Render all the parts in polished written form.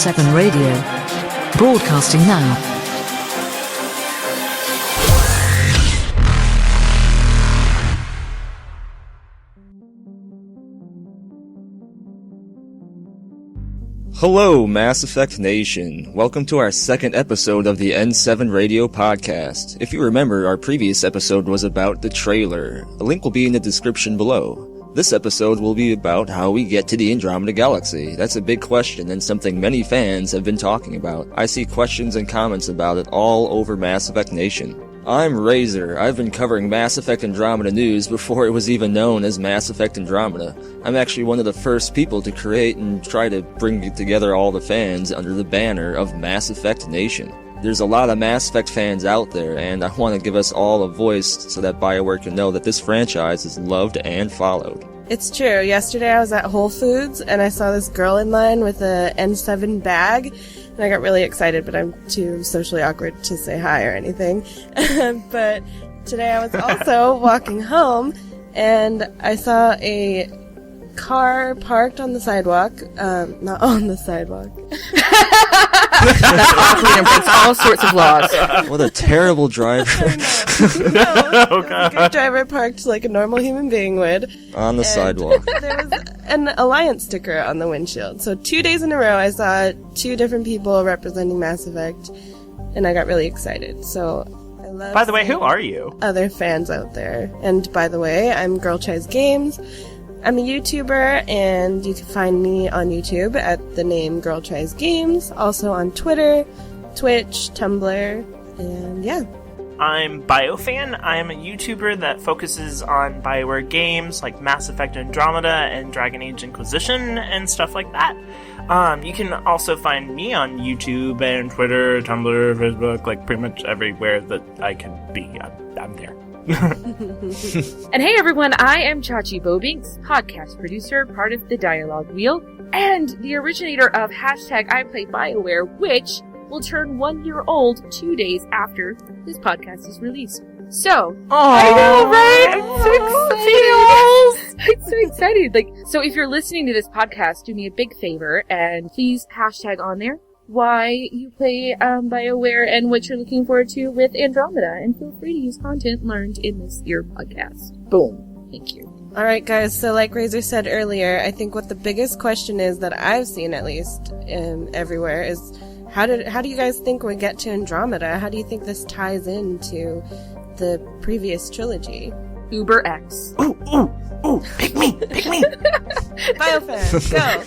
N7 Radio. Broadcasting now. Hello, Mass Effect Nation. Welcome to our second episode of the N7 Radio podcast. If you remember, our previous episode was about the trailer. A link will be in the description below. This episode will be about how we get to the Andromeda Galaxy. That's a big question and something many fans have been talking about. I see questions and comments about it all over Mass Effect Nation. I'm Raizer. I've been covering Mass Effect Andromeda news before it was even known as Mass Effect Andromeda. I'm actually one of the first people to create and try to bring together all the fans under the banner of Mass Effect Nation. There's a lot of Mass Effect fans out there, and I want to give us all a voice so that BioWare can know that this franchise is loved and followed. It's true. Yesterday I was at Whole Foods, and I saw this girl in line with a N7 bag, and I got really excited, but I'm too socially awkward to say hi or anything. But today I was also walking home, and I saw a car parked on the sidewalk. Not on the sidewalk. That's awkward and breaks all sorts of laws. What a terrible driver. A good driver parked like a normal human being would. On the sidewalk. There was an Alliance sticker on the windshield. So 2 days in a row I saw two different people representing Mass Effect, and I got really excited. So I love By the way, who are you? other fans out there. And by the way, I'm gIrltriesgames. I'm a YouTuber, and you can find me on YouTube at the name gIrltriesgames, also on Twitter, Twitch, Tumblr, and yeah. I'm BioFan. I'm a YouTuber that focuses on BioWare games like Mass Effect Andromeda and Dragon Age Inquisition and stuff like that. You can also find me on YouTube and Twitter, Tumblr, Facebook, like pretty much everywhere that I can be. I'm there. And hey everyone, I am Chachi Bobinks, podcast producer, part of the Dialogue Wheel, and the originator of #IPlayBioWare, which will turn 1 year old 2 days after this podcast is released. So, I know, right? I'm so excited. So if you're listening to this podcast, do me a big favor and please hashtag on there why you play BioWare and what you're looking forward to with Andromeda, and feel free to use content learned in this here podcast. Boom. Thank you. Alright guys, so like Raizer said earlier, I think what the biggest question is that I've seen at least everywhere is how do you guys think we get to Andromeda? How do you think this ties into the previous trilogy? Uber X. Ooh, pick me! BioFan, go!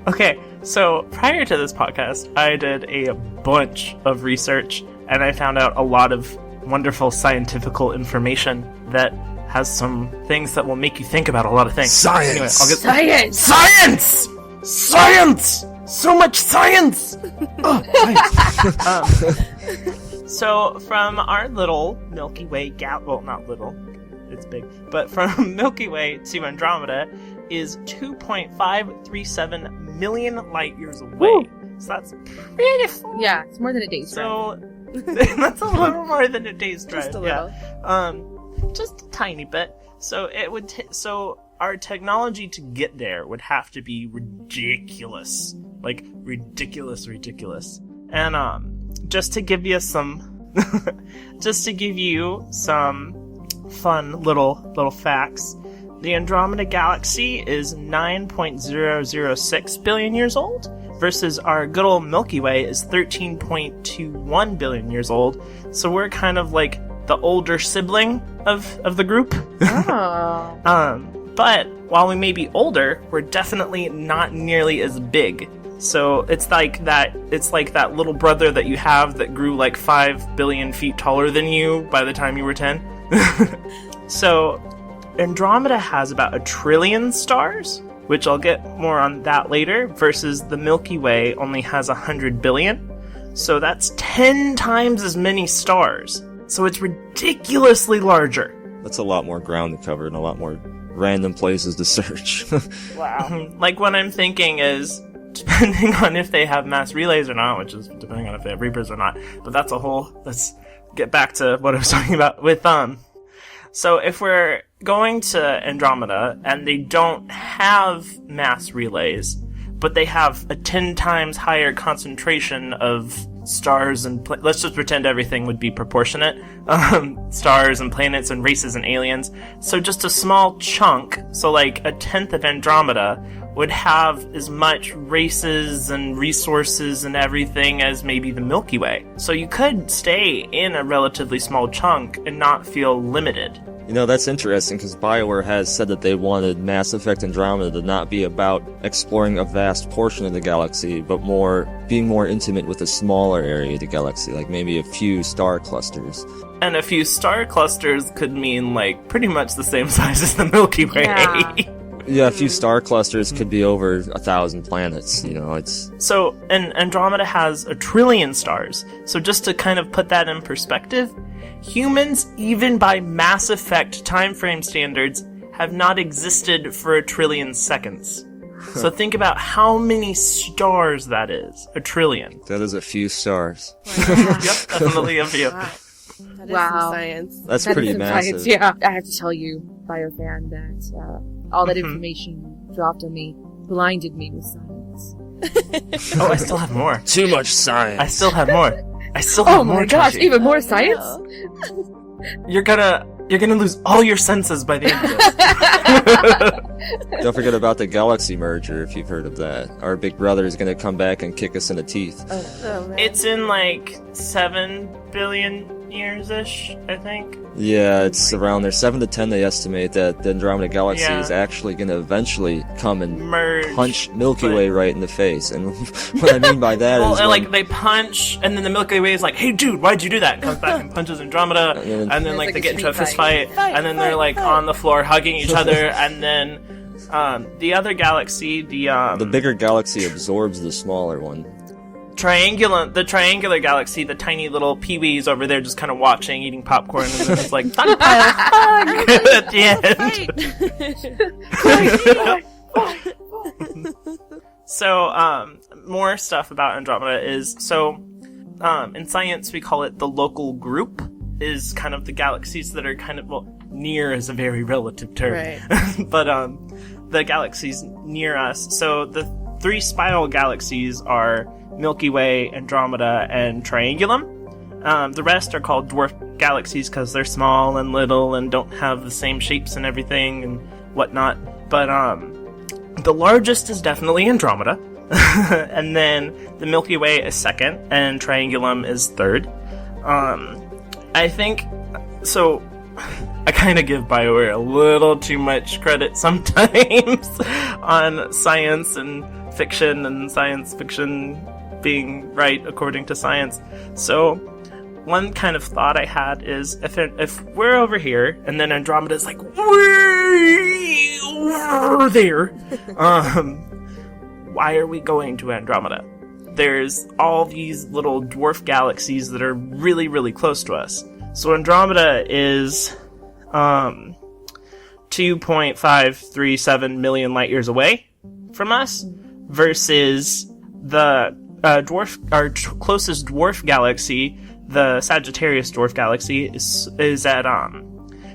Okay, so prior to this podcast, I did a bunch of research, and I found out a lot of wonderful scientifical information that has some things that will make you think about a lot of things. Science! Anyway, Science! Science! So much science! So from our little Milky Way well, not little, it's big, but from Milky Way to Andromeda is 2.537 million light years away. Woo. So that's pretty far. Yeah, it's more than a day's drive. So that's a little more than a day's drive. Just a little. Yeah. Just a tiny bit. So it would so our technology to get there would have to be ridiculous. Like ridiculous. And just to give you some fun little facts. The Andromeda Galaxy is 9.006 billion years old, versus our good old Milky Way is 13.21 billion years old. So we're kind of like the older sibling of the group. Oh. But while we may be older, we're definitely not nearly as big. So it's like that little brother that you have that grew like 5 billion feet taller than you by the time you were 10. So Andromeda has about 1 trillion stars, which I'll get more on that later, versus the Milky Way only has 100 billion. So that's 10 times as many stars. So it's ridiculously larger. That's a lot more ground to cover and a lot more random places to search. Wow. Like what I'm thinking is, depending on if they have mass relays or not, which is depending on if they have Reapers or not, but that's a whole, let's get back to what I was talking about with, so if we're going to Andromeda and they don't have mass relays, but they have a 10 times higher concentration of stars and let's just pretend everything would be proportionate. Stars and planets and races and aliens. So just a small chunk, so like a tenth of Andromeda, would have as much races and resources and everything as maybe the Milky Way. So you could stay in a relatively small chunk and not feel limited. You know, that's interesting, because BioWare has said that they wanted Mass Effect Andromeda to not be about exploring a vast portion of the galaxy, but being more intimate with a smaller area of the galaxy, like maybe a few star clusters. And a few star clusters could mean, like, pretty much the same size as the Milky Way. Yeah. Yeah, a few star clusters could be over 1,000 planets, you know, it's... So, and Andromeda has 1 trillion stars. So just to kind of put that in perspective, humans, even by Mass Effect timeframe standards, have not existed for 1 trillion seconds. So think about how many stars that is. 1 trillion. That is a few stars. Yep, definitely a few. Wow. That is Wow. some science. That's That pretty is some massive. science, yeah. I have to tell you, BioFan, that all that information dropped on me blinded me with science. Oh, I still have more. Too much science. I still have more. I still have Oh more. my gosh, Chachi. even more Oh, science? no. You're gonna lose all your senses by the end of this. Don't forget about the galaxy merger, if you've heard of that. Our big brother is going to come back and kick us in the teeth. Oh, man. It's in like 7 billion years-ish, I think. Yeah, it's around there. 7 to 10 they estimate that the Andromeda Galaxy Yeah. is actually going to eventually come and Merge. punch Milky but- Way right in the face. And what I mean by that Well, is and when- like they punch, and then the Milky Way is like, "Hey, dude, why'd you do that?" And comes back and punches Andromeda, And and then It's like like they a get into a street fist fight. fight, Fight, and then they're fight, like fight. on the floor hugging each other, and then the other galaxy, the bigger galaxy absorbs the smaller one. the triangular galaxy, the tiny little peewees over there just kind of watching, eating popcorn, and then it's like fun pile hug at the end. So, more stuff about Andromeda is, in science we call it the local group, is kind of the galaxies that are kind of, well, near is a very relative term. Right. But, the galaxies near us. So the 3 spiral galaxies are Milky Way, Andromeda, and Triangulum. The rest are called dwarf galaxies because they're small and little and don't have the same shapes and everything and whatnot. But, the largest is definitely Andromeda. And then the Milky Way is second, and Triangulum is third. I think, so, I kind of give BioWare a little too much credit sometimes on science and science fiction being right according to science. So, one kind of thought I had is, if we're over here, and then Andromeda's like, way over there, why are we going to Andromeda? There's all these little dwarf galaxies that are really, really close to us. So Andromeda is 2.537 million light years away from us, versus the closest dwarf galaxy, the Sagittarius dwarf galaxy, is at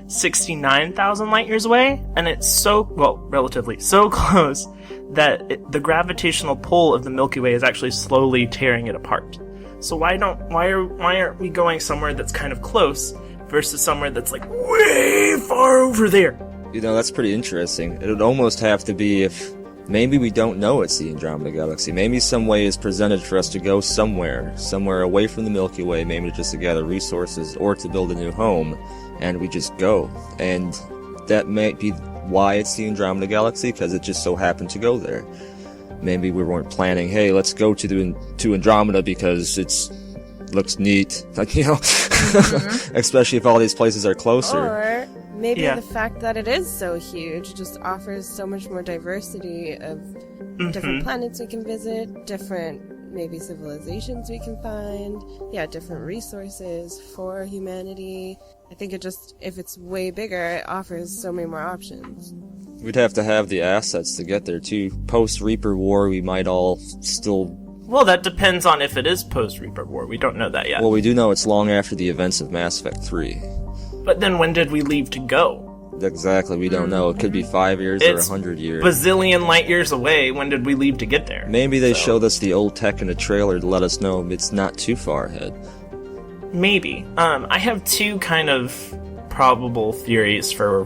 69,000 light years away, and it's relatively so close that the gravitational pull of the Milky Way is actually slowly tearing it apart. So why aren't we going somewhere that's kind of close versus somewhere that's like way far over there? You know, that's pretty interesting. It would almost have to be if maybe we don't know it's the Andromeda Galaxy. Maybe some way is presented for us to go somewhere away from the Milky Way, maybe just to gather resources or to build a new home, and we just go. And that might be why it's the Andromeda Galaxy, because it just so happened to go there. Maybe we weren't planning, hey, let's go to Andromeda because looks neat, like, you know, especially if all these places are closer. Or maybe Yeah. the fact that it is so huge just offers so much more diversity of different planets we can visit, different maybe civilizations we can find, different resources for humanity. I think if it's way bigger, it offers so many more options. We'd have to have the assets to get there too. Post-Reaper War, we might all still... Well, that depends on if it is post-Reaper War. We don't know that yet. Well, we do know it's long after the events of Mass Effect 3. But then when did we leave to go? Exactly, we don't know. It could be 5 years or It's 100 years. bazillion light years away. When did we leave to get there? Maybe they showed us the old tech in a trailer to let us know it's not too far ahead. Maybe. I have two kind of probable theories for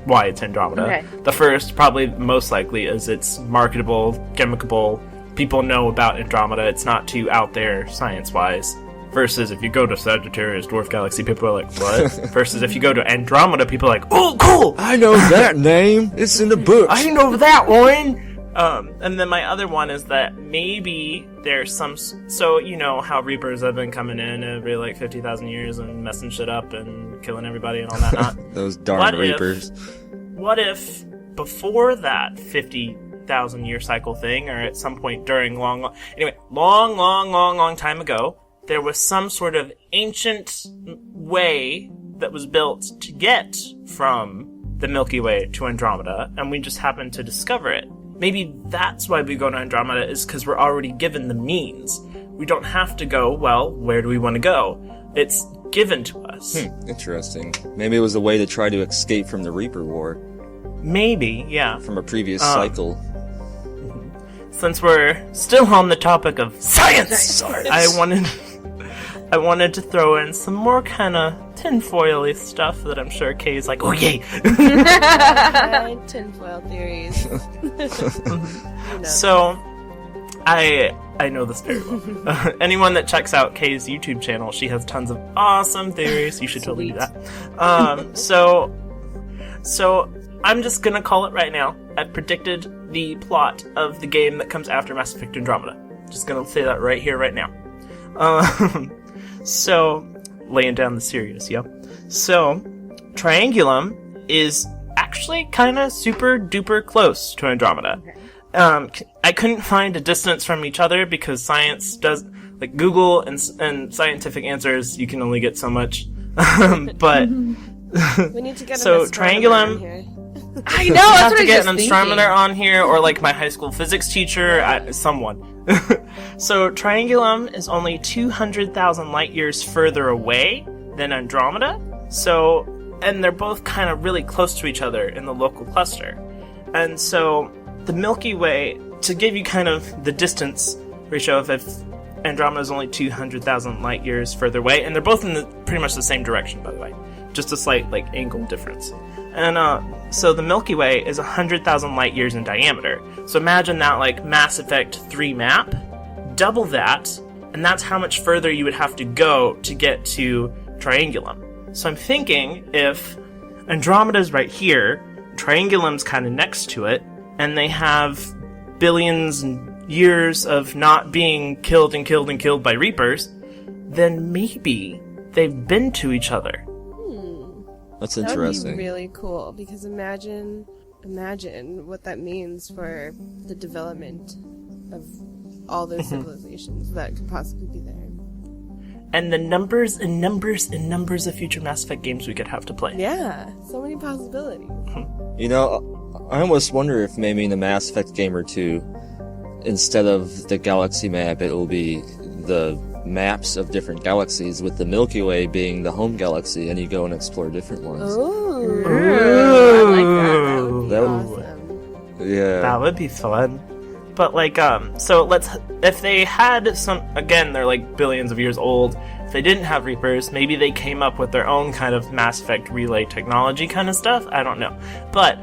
why it's Andromeda. Okay. The first, probably most likely, is it's marketable, chemicable. People know about Andromeda. It's not too out there science-wise. Versus if you go to Sagittarius Dwarf Galaxy, people are like, what? Versus if you go to Andromeda, people are like, oh, cool! I know that name! It's in the books! I know that one! And then my other one is that maybe there's some... So, you know how Reapers have been coming in every, 50,000 years and messing shit up and killing everybody and all that not. Those darn Reapers. What if, before that 50,000 year cycle thing, or at some point during long time ago, there was some sort of ancient way that was built to get from the Milky Way to Andromeda, and we just happened to discover it. Maybe that's why we go to Andromeda, is because we're already given the means. We don't have to go, well, where do we want to go? It's given to us. Interesting. Maybe it was a way to try to escape from the Reaper War. Maybe, yeah. From a previous cycle. Since we're still on the topic of science. I wanted to throw in some more kind of tinfoil-y stuff that I'm sure Kay's like, oh yay! Tinfoil theories. So, I know this very well. Anyone that checks out Kay's YouTube channel, she has tons of awesome theories. You should totally do that. So I'm just gonna call it right now. I've predicted the plot of the game that comes after Mass Effect Andromeda. Just gonna say that right here, right now. So, laying down the serious, yep. So, Triangulum is actually kind of super duper close to Andromeda. I couldn't find a distance from each other because science does, Google and scientific answers, you can only get so much. But We need to get so an astronomer Triangulum. in here. I know, I that's have what to I get was an just astronomer thinking. on here, or my high school physics teacher, someone. So Triangulum is only 200,000 light years further away than Andromeda. So, and they're both kind of really close to each other in the local cluster. And so the Milky Way, to give you kind of the distance ratio of if Andromeda is only 200,000 light years further away, and they're both in pretty much the same direction, by the way. Just a slight angle difference. And so the Milky Way is 100,000 light years in diameter. So imagine that Mass Effect 3 map, double that, and that's how much further you would have to go to get to Triangulum. So I'm thinking if Andromeda's right here, Triangulum's kind of next to it, and they have billions years of not being killed and killed and killed by Reapers, then maybe they've been to each other. That's That would interesting. be really cool, because imagine what that means for the development of all those civilizations that could possibly be there. And the numbers and numbers and numbers of future Mass Effect games we could have to play. Yeah, so many possibilities. You know, I almost wonder if maybe in the Mass Effect game or two, instead of the galaxy map, it will be the maps of different galaxies, with the Milky Way being the home galaxy, and you go and explore different ones. Ooh. I like that. That would be That awesome. Yeah. That would be fun. But so if they had some, again, they're billions of years old, if they didn't have Reapers, maybe they came up with their own kind of Mass Effect relay technology kind of stuff, I don't know. But,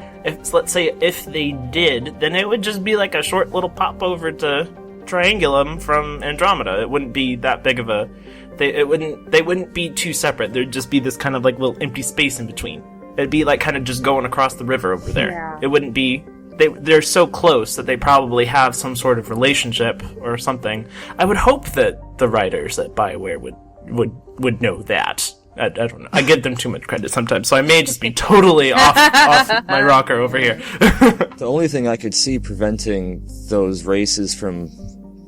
let's say if they did, then it would just be a short little pop over to Triangulum from Andromeda. It wouldn't be that big of a, they wouldn't be too separate, there'd just be this kind of little empty space in between. It'd be kind of just going across the river over there. Yeah. It wouldn't be, they're so close that they probably have some sort of relationship or something. I would hope that the writers at BioWare would know that. I don't know. I give them too much credit sometimes, so I may just be totally off my rocker over here. The only thing I could see preventing those races from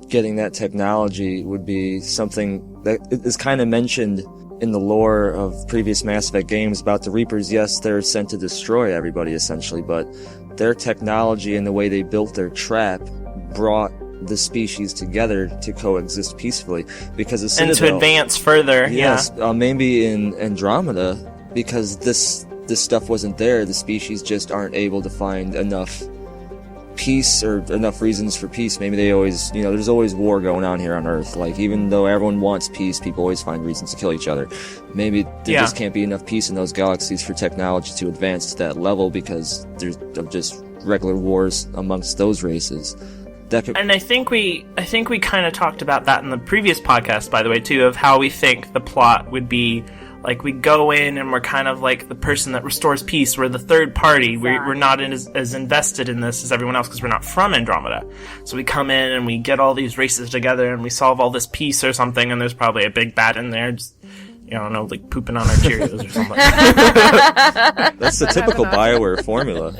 getting that technology would be something that is kind of mentioned in the lore of previous Mass Effect games about the Reapers. Yes, they're sent to destroy everybody essentially, but their technology and the way they built their trap brought the species together to coexist peacefully. Because the And Citadel, to advance further, yes, maybe in Andromeda, because this this stuff wasn't there, the species just aren't able to find enough peace or enough reasons for peace. Maybe they always, there's always war going on here on Earth. Like, even though everyone wants peace, people always find reasons to kill each other. Maybe there just can't be enough peace in those galaxies for technology to advance to that level because there's just regular wars amongst those races. And I think we kind of talked about that in the previous podcast, by the way, too, of how we think the plot would be. Like, we go in and we're kind of like the person that restores peace. We're the third party. Exactly. We're not as invested in this as everyone else because we're not from Andromeda. So we come in and we get all these races together and we solve all this peace or something, and there's probably a big bad in there just, I don't know, like pooping on our Cheerios or something. That's the typical BioWare formula.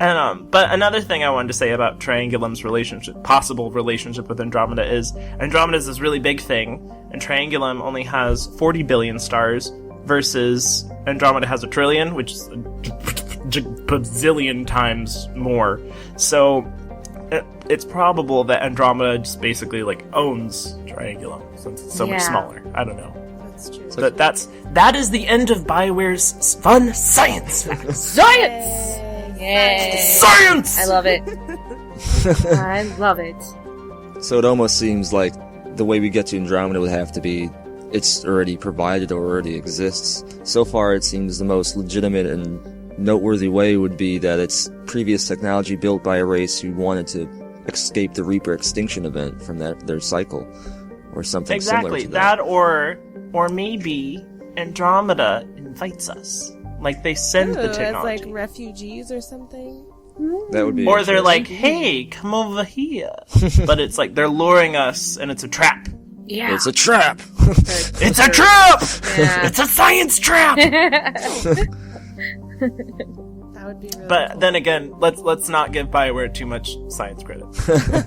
And but another thing I wanted to say about Triangulum's possible relationship with Andromeda is Andromeda is this really big thing, and Triangulum only has 40 billion stars versus Andromeda has 1 trillion, which is a bazillion times more. So it's probable that Andromeda just basically like owns Triangulum since it's so much smaller. I don't know. That's true. But that is the end of BioWare's fun science. Science! Yay! Science! I love it. I love it. So it almost seems like the way we get to Andromeda would have to be it's already provided or already exists. So far, it seems the most legitimate and noteworthy way would be that it's previous technology built by a race who wanted to escape the Reaper extinction event from their cycle, or something similar to that. Or maybe Andromeda invites us. Like, they send the technology. As, like, refugees or something? That would be Or they're like, hey, come over here. But it's like, they're luring us, and it's a trap. Yeah. It's a trap! It's a trap! Yeah. It's a science trap! That would be really But cool. then again, let's not give BioWare too much science credit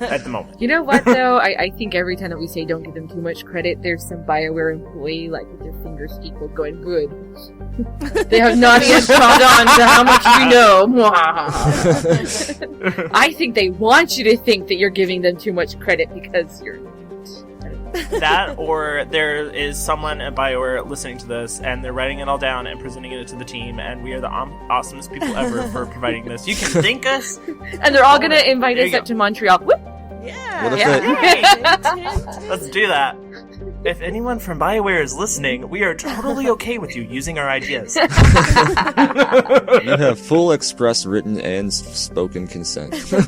at the moment. You know what, though? I think every time that we say don't give them too much credit, there's some BioWare employee, like, with their fingers equal going, good. They have not yet caught on to how much we know. I think they want you to think that you're giving them too much credit because you're not. That, or there is someone at BioWare listening to this, and they're writing it all down and presenting it to the team, and we are the awesomest people ever for providing this. You can thank us. And they're all gonna invite There us you up go. to Montreal. Whoop! Yeah. What if Hey, let's do that. If anyone from BioWare is listening, we are totally okay with you using our ideas. You have full express written and spoken consent. Good.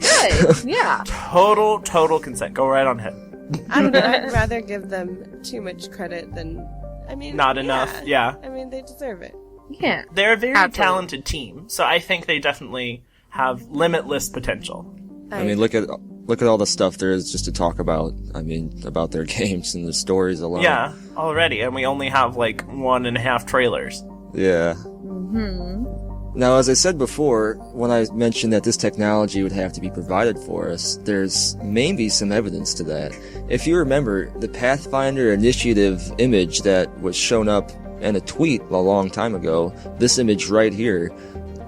Yeah. Total consent. Go right on ahead. I don't know. I'd rather give them too much credit than, Not enough, yeah. I mean, they deserve it. Yeah. They're a very Absolutely. talented team, so I think they definitely have limitless potential. I mean, look at all the stuff there is just to talk about. About their games and the stories alone. Yeah, already, and we only have like 1.5 trailers. Yeah. Mm-hmm. Now, as I said before, when I mentioned that this technology would have to be provided for us, there's maybe some evidence to that. If you remember, the Pathfinder Initiative image that was shown up in a tweet a long time ago, this image right here,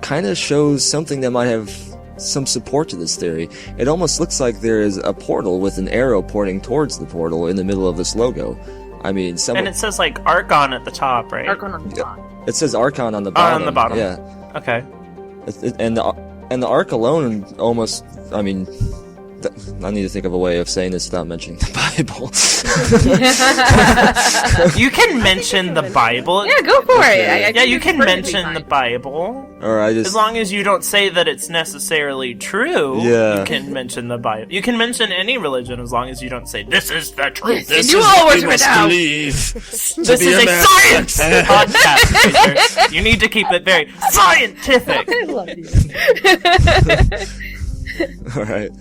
kind of shows something that might have some support to this theory. It almost looks like there is a portal with an arrow pointing towards the portal in the middle of this logo. And it says like Archon at the top, right? Archon on the top. It says Archon on the bottom. On the bottom. Yeah. Okay. And the arc alone almost, I need to think of a way of saying this without mentioning the Bible. You can mention the Bible. Yeah, go for it. I Yeah, think you it's can perfectly mention fine. the Bible. Or As long as you don't say that it's necessarily true, Yeah. you can mention the Bible. You can mention any religion as long as you don't say, this is the truth. This you always went out. This is a science podcast, Raizer. You need to keep it very scientific. I love you. Alright.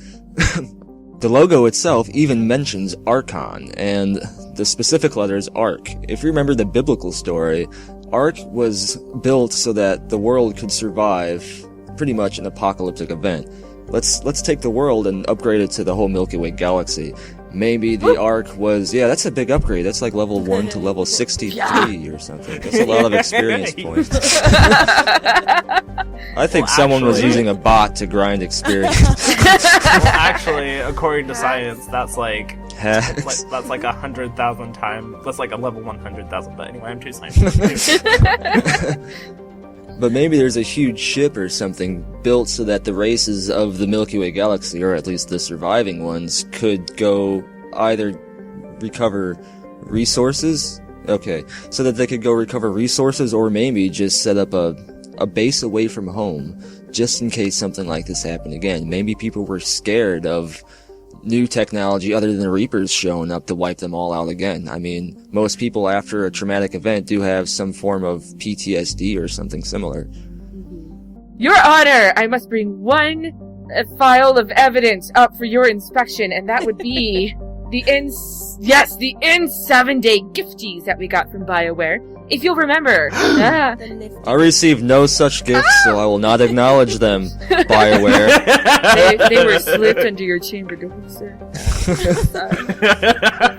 The logo itself even mentions Archon, and the specific letter is Ark. If you remember the biblical story, Ark was built so that the world could survive pretty much an apocalyptic event. Let's take the world and upgrade it to the whole Milky Way galaxy. Maybe the Ark was... Yeah, that's a big upgrade. That's like level 1 to level 63 or something. That's a lot of experience points. I think someone was using a bot to grind experience. Well, actually, according to science, that's like Hacks. That's like 100,000 times. That's like a level 100,000. But anyway, I'm too scientific. But maybe there's a huge ship or something built so that the races of the Milky Way galaxy, or at least the surviving ones, could go either recover resources. Okay, so that they could go recover resources, or maybe just set up a base away from home, just in case something like this happened again. Maybe people were scared of new technology other than the Reapers showing up to wipe them all out again. I mean, most people after a traumatic event do have some form of PTSD or something similar. Your Honor, I must bring one file of evidence up for your inspection, and that would be the N7-day gifties that we got from BioWare. If you'll remember. I received no such gifts, so I will not acknowledge them, BioWare. They were slipped under your chamber door, sir.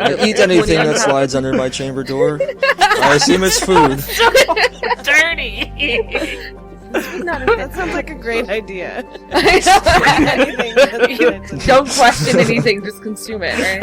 I eat anything that slides under my chamber door. I assume it's food. Dirty! That sounds like a great idea. Don't question anything, just consume it, right?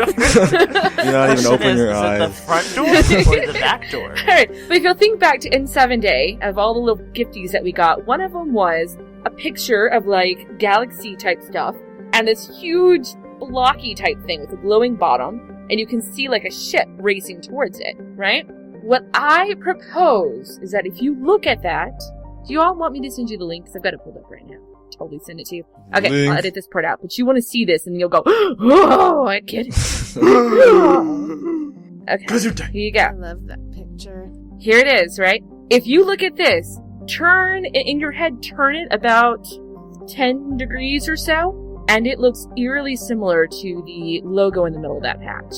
You're not even open your Is it the eyes. front door or the back door? Alright, but if you'll think back to N7-day, of all the little gifties that we got, one of them was a picture of, like, galaxy type stuff, and this huge blocky type thing with a glowing bottom, and you can see, like, a ship racing towards it, right? What I propose is that if you look at that, do you all want me to send you the link? Because I've got it pulled up right now. Totally send it to you. Okay, Link. I'll edit this part out. But you want to see this, and you'll go, oh, I get it. Okay, here you go. I love that picture. Here it is, right? If you look at this, turn it about 10 degrees or so, and it looks eerily similar to the logo in the middle of that patch.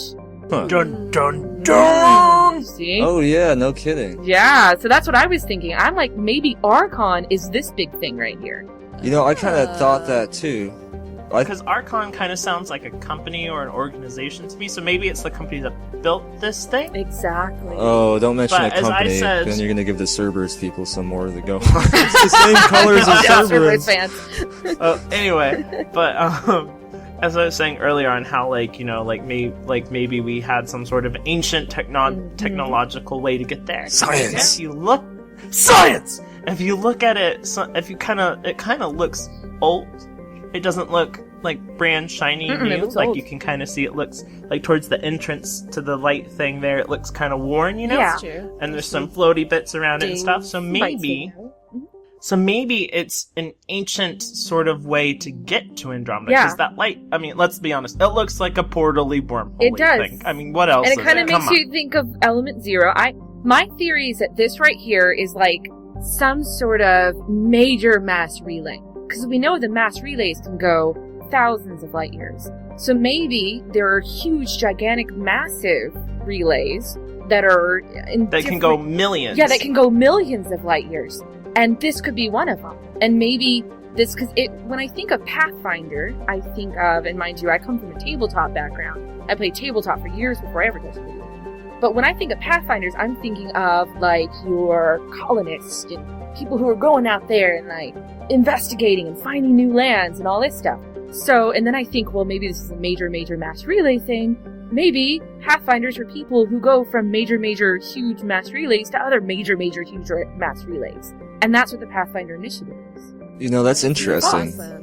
Huh. Dun dun dun! See? Oh yeah, no kidding. Yeah, so that's what I was thinking. I'm like, maybe Archon is this big thing right here. You know, I kind of thought that too. Because Archon kind of sounds like a company or an organization to me, so maybe it's the company that built this thing? Exactly. Oh, don't mention But a as I company, said- then you're gonna give the Cerberus people some more to go on. It's the same colors as Yeah, Cerberus. fans. Anyway, but as I was saying earlier on how, like, you know, maybe we had some sort of ancient technological way to get there. Science! If you look... Science! If you look at it, it kind of looks old. It doesn't look like brand shiny It new. looks Like old. you can kind of see it looks like towards the entrance to the light thing there. It looks kind of worn, you know. Yeah. True. And there's some floaty bits around it and stuff. So maybe it's an ancient sort of way to get to Andromeda. Yeah. Because that light, I mean, let's be honest, it looks like a portally wormhole It does. thing. I mean, what else? And it is kind of Come makes on. you think of Element Zero. My theory is that this right here is like some sort of major mass relay. Because we know the mass relays can go thousands of light years. So maybe there are huge, gigantic, massive relays that are in That can go millions. Yeah, that can go millions of light years. And this could be one of them. And maybe this, because when I think of Pathfinder, I think of, and mind you, I come from a tabletop background. I played tabletop for years before I ever touched video. But when I think of Pathfinders, I'm thinking of, like, your colonists and people who are going out there and, like, investigating and finding new lands and all this stuff. So, and then I think, well, maybe this is a major, major mass relay thing. Maybe Pathfinders are people who go from major, major, huge mass relays to other major, major, huge mass relays. And that's what the Pathfinder Initiative is. You know, that's interesting. Awesome.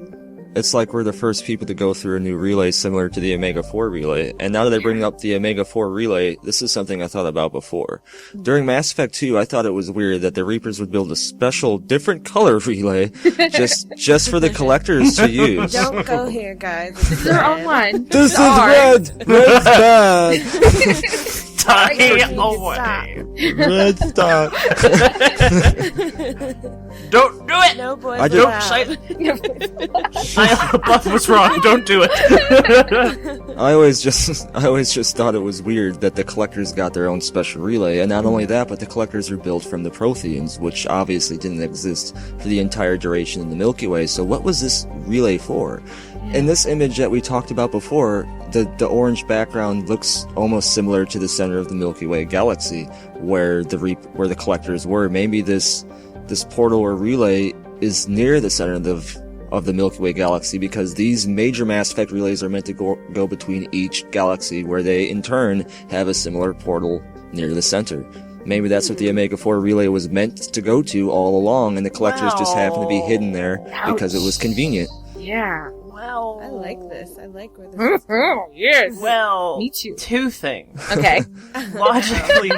It's like we're the first people to go through a new relay similar to the Omega-4 relay. And now that I bring up the Omega-4 relay, this is something I thought about before. During Mass Effect 2, I thought it was weird that the Reapers would build a special, different color relay just for the collectors to use. Don't go here, guys. This is our own one. This is ours. red! Red's bad! Stay Stop. away. Red stop. Don't do it! No boys I Don't allowed. say Buff was wrong. Don't do it. I always just thought it was weird that the collectors got their own special relay, and not only that, but the collectors are built from the Protheans, which obviously didn't exist for the entire duration in the Milky Way. So what was this relay for? In this image that we talked about before, the orange background looks almost similar to the center of the Milky Way galaxy, where the collectors were. Maybe this portal or relay is near the center of the Milky Way galaxy, because these major Mass Effect relays are meant to go between each galaxy, where they in turn have a similar portal near the center. Maybe that's what the Omega 4 relay was meant to go to all along, and the collectors just happened to be hidden there because it was convenient. Yeah. Well, I like this. I like where this is. Yes. Well, Me too. Two things. Okay. Logically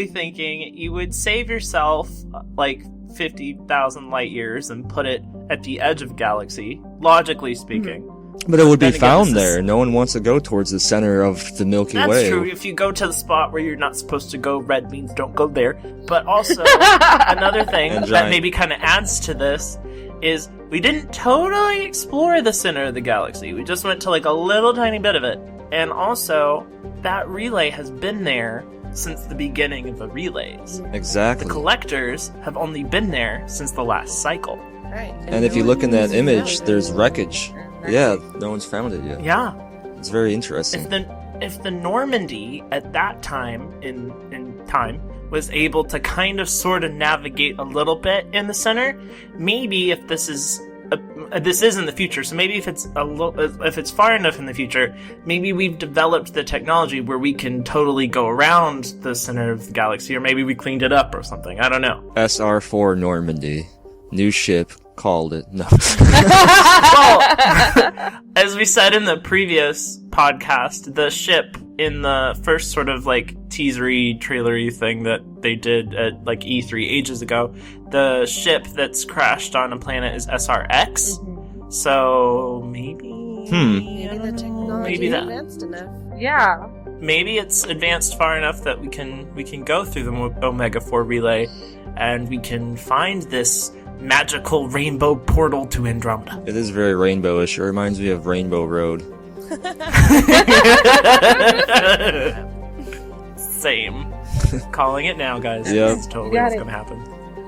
thinking, you would save yourself like 50,000 light years and put it at the edge of galaxy, logically speaking. But it would be Then again, found this is- there. No one wants to go towards the center of the Milky That's Way. true. If you go to the spot where you're not supposed to go, red means don't go there. But also, another thing And that giant. maybe kind of adds to this is we didn't totally explore the center of the galaxy. We just went to like a little tiny bit of it. And also, that relay has been there since the beginning of the relays. The Exactly. collectors have only been there since the last cycle. Right. And if you look in that image, there's wreckage. Yeah, no one's found it yet. Yeah. It's very interesting. If the Normandy at that time in time was able to kind of sort of navigate a little bit in the center, maybe if this is in the future, so maybe if it's far enough in the future, maybe we've developed the technology where we can totally go around the center of the galaxy, or maybe we cleaned it up or something. I don't know. SR4 Normandy. New ship. Called it. No. Well, as we said in the previous podcast, the ship in the first sort of like teasery, trailery thing that they did at like E3 ages ago, the ship that's crashed on a planet is SRX. So maybe. Maybe the technology Maybe is that- advanced enough. Yeah. Maybe it's advanced far enough that we can go through the Omega 4 relay, and we can find this magical rainbow portal to Andromeda. It is very rainbowish. It reminds me of Rainbow Road. Same. Calling it now, guys. Yep. This is totally You got what's it. going to happen.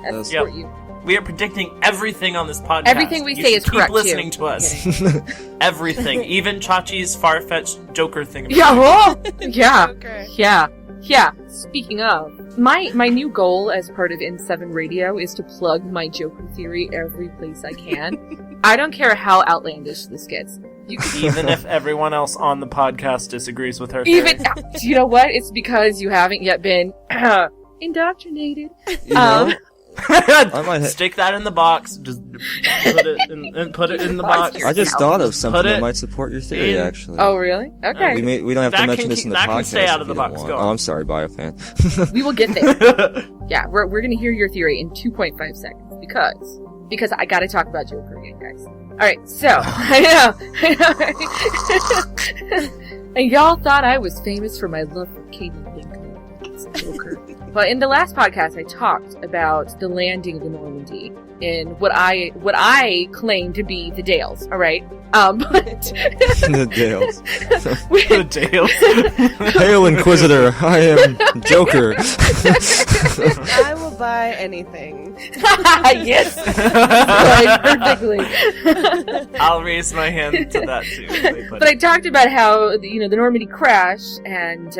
I That's- support you. We are predicting everything on this podcast. Everything we You say should is correct, Keep listening too. to us. Everything, even Chachi's far-fetched Joker thing. Yeah. Oh, yeah. Okay. Yeah. Yeah. Speaking of, my new goal as part of N7 Radio is to plug my Joker theory every place I can. I don't care how outlandish this gets. You can Even if everyone else on the podcast disagrees with her. even. theory. You know what? It's because you haven't yet been indoctrinated. You know, I might Stick that in the box. Just put it in the box. I just thought of something Put it that might support your theory, in- actually. Oh, really? Okay. We don't have to That mention can this in the that podcast. can stay out of if the you don't box. want. Go on. Oh, I'm sorry, BioFan. We will get there. Yeah, we're gonna hear your theory in 2.5 seconds because I gotta talk about Joker again, guys. Alright, so I know. And y'all thought I was famous for my love for Katie Lincoln, Joker. But in the last podcast I talked about the landing of the Normandy in what I claim to be the Dales, alright? But The Dales. The Dales. Hail, Inquisitor! I am Joker. I will buy anything. yes! Right, perfectly. I'll raise my hand to that too. But I talked about how the Normandy crash and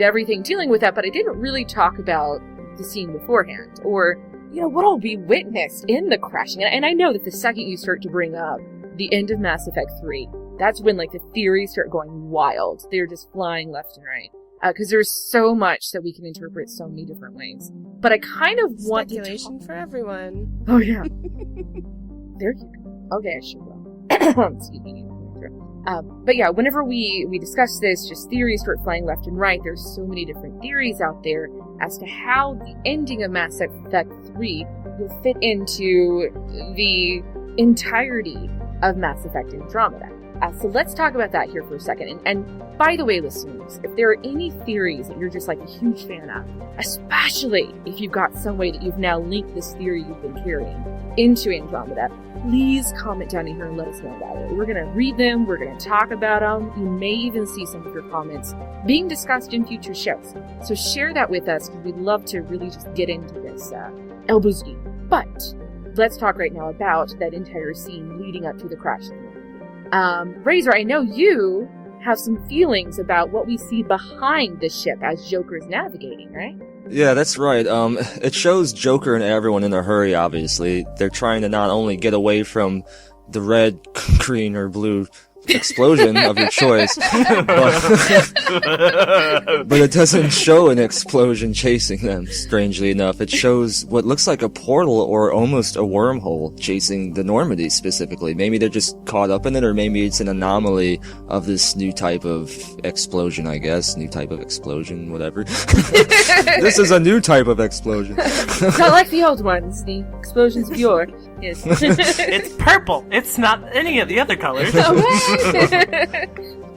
everything dealing with that, but I didn't really talk about the scene beforehand or what all we witnessed in the crashing. And I know that the second you start to bring up the end of Mass Effect 3, that's when the theories start going wild. They're just flying left and right. Because there's so much that we can interpret so many different ways. But I kind of want to Speculation for everyone. Oh, yeah. There you go. Okay, I sure will. Excuse me. But yeah, whenever we discuss this, just theories start flying left and right. There's so many different theories out there as to how the ending of Mass Effect 3 will fit into the entirety of Mass Effect Andromeda. So let's talk about that here for a second. And by the way, listeners, if there are any theories that you're just a huge fan of, especially if you've got some way that you've now linked this theory you've been carrying into Andromeda, please comment down in here and let us know about it. We're going to read them. We're going to talk about them. You may even see some of your comments being discussed in future shows. So share that with us because we'd love to really just get into this elbows deep. But let's talk right now about that entire scene leading up to the crash. Raizer, I know you have some feelings about what we see behind the ship as Joker's navigating, right? Yeah, that's right. It shows Joker and everyone in a hurry, obviously. They're trying to not only get away from the red, green, or blue explosion of your choice, but it doesn't show an explosion chasing them, strangely enough. It shows what looks like a portal or almost a wormhole chasing the Normandy specifically. Maybe they're just caught up in it, or maybe it's an anomaly of this new type of explosion, I guess. New type of explosion, whatever. This is a new type of explosion. It's not like the old ones. The explosion's pure. Yes. It's purple. It's not any of the other colors.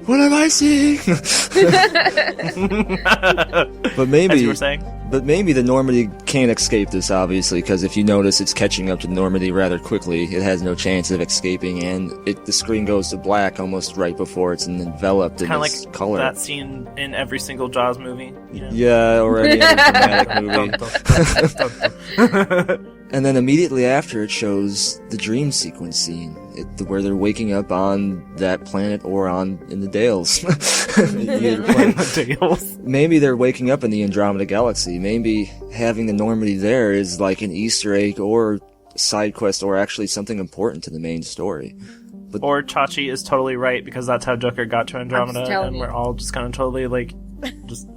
What am I seeing? But maybe, as you were saying. But maybe the Normandy can't escape this, obviously, because if you notice, it's catching up to Normandy rather quickly. It has no chance of escaping, and the screen goes to black almost right before it's enveloped in this like color. That scene in every single Jaws movie. You know? Yeah, or any other dramatic movie. And then immediately after, it shows the dream sequence scene, where they're waking up on that planet or in the Dales. Maybe they're waking up in the Andromeda Galaxy. Maybe having the Normandy there is like an Easter egg or side quest or actually something important to the main story. But, or Chachi is totally right, because that's how Joker got to Andromeda, and we're all just kind of totally like... just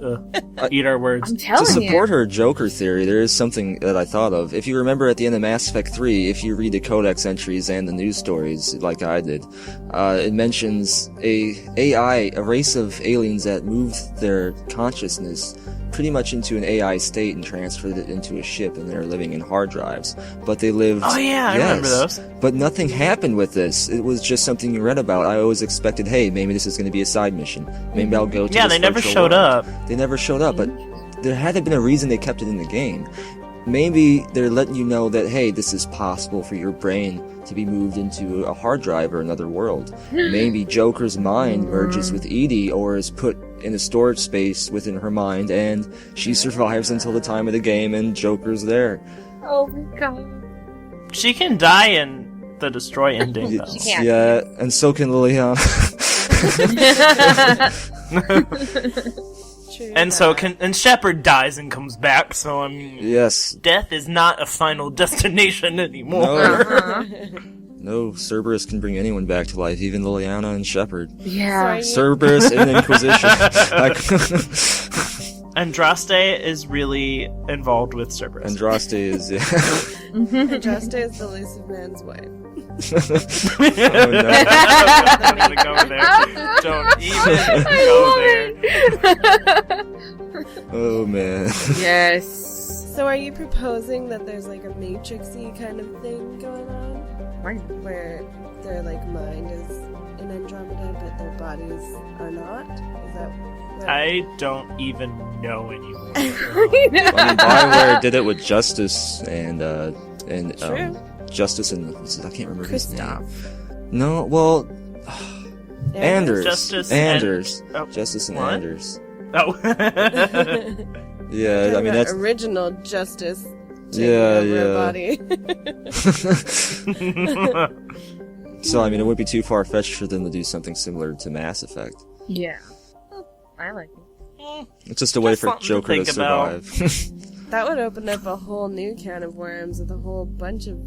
eat our words. I'm telling you. To support her Joker theory, there is something that I thought of. If you remember at the end of Mass Effect 3, if you read the codex entries and the news stories, like I did, it mentions a race of aliens that moved their consciousness pretty much into an AI state and transferred it into a ship, and they're living in hard drives. But they lived... Oh yeah, I remember those. But nothing happened with this. It was just something you read about. I always expected, hey, maybe this is going to be a side mission. Maybe I'll go to Yeah, this they never virtual showed world. up. They never showed up, but there had to have been a reason they kept it in the game. Maybe they're letting you know that, hey, this is possible for your brain to be moved into a hard drive or another world. Maybe Joker's mind merges with Edie, or is put in a storage space within her mind, and she survives until the time of the game, and Joker's there. Oh my god. She can die in the Destroy ending, though. She can. Yeah, and so can Liliana. And so and Shepard dies and comes back, so I mean, yes, death is not a final destination anymore. No, Cerberus can bring anyone back to life, even Liliana and Shepard. Yeah. Cerberus in Inquisition. Andraste is really involved with Cerberus. Andraste is, yeah. Andraste is the elusive man's wife. Oh, no. Don't even go there. Don't even go there. Oh, man. Yes. So are you proposing that there's like a Matrix-y kind of thing going on? Right. Where their like mind is in Andromeda, but their bodies are not? Is that what... I don't even know anymore. I mean, BioWare did it with Justice and Justice and I can't remember his name. No, well, Anders. Justice Anders. And, Justice and what? Anders. Oh. Yeah, I mean that's original Justice. Yeah. A body. So I mean, it would be too far fetched for them to do something similar to Mass Effect. Yeah. I like it. It's just a way for Joker to survive. That would open up a whole new can of worms with a whole bunch of